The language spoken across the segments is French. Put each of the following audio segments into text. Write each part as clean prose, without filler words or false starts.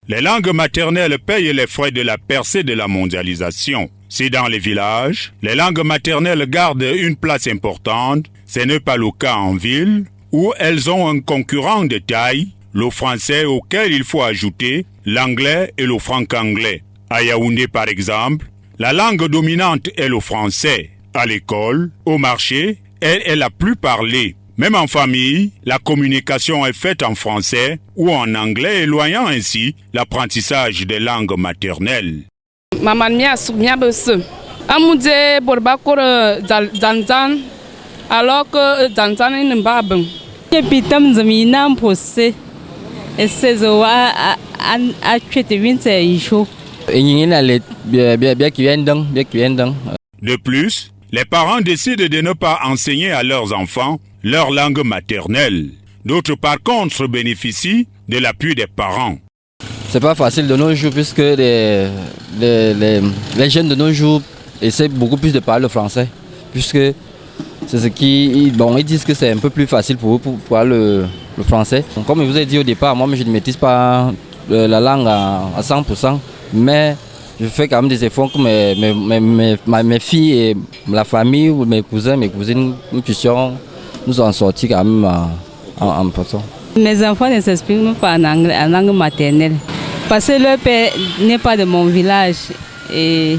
Les langues maternelles payent les frais de la percée de la mondialisation. Si dans les villages, les langues maternelles gardent une place importante, ce n'est pas le cas en ville, où elles ont un concurrent de taille, le français auquel il faut ajouter l'anglais et le franc-anglais. À Yaoundé par exemple, la langue dominante est le français. À l'école, au marché, elle est la plus parlée. Même en famille, la communication est faite en français ou en anglais, éloignant ainsi l'apprentissage des langues maternelles. Maman mia soumia bese. Amoudé borbakor zanzan alors que zanzan n'est pas bon. Depuis tam zamina posé. Et c'est a tué vingt jours. De plus, les parents décident de ne pas enseigner à leurs enfants leur langue maternelle. D'autres par contre bénéficient de l'appui des parents. C'est pas facile de nos jours puisque les jeunes de nos jours essaient beaucoup plus de parler le français. Puisque c'est ce qui... Bon, ils disent que c'est un peu plus facile pour eux pour parler le français. Comme je vous ai dit au départ, moi je ne maîtrise pas la langue à 100%. Mais je fais quand même des efforts que mes filles et la famille, ou mes cousins, mes cousines, nous en sortis quand même en passant. Mes enfants ne s'expriment pas en anglais, en langue maternelle. Parce que leur père n'est pas de mon village. Et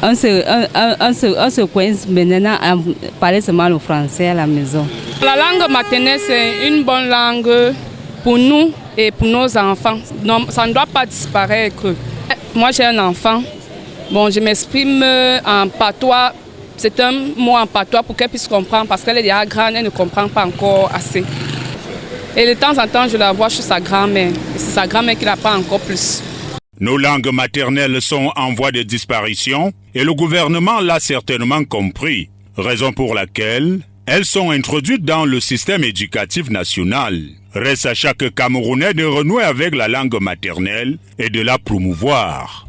on se coince maintenant à parler seulement le français à la maison. La langue maternelle, c'est une bonne langue pour nous et pour nos enfants. Non, ça ne doit pas disparaître. Moi, j'ai un enfant. Bon, je m'exprime en patois. C'est un mot en patois pour qu'elle puisse comprendre parce qu'elle est déjà grande, elle ne comprend pas encore assez. Et de temps en temps, je la vois chez sa grand-mère. C'est sa grand-mère qui l'apprend encore plus. Nos langues maternelles sont en voie de disparition et le gouvernement l'a certainement compris, raison pour laquelle elles sont introduites dans le système éducatif national. Reste à chaque Camerounais de renouer avec la langue maternelle et de la promouvoir.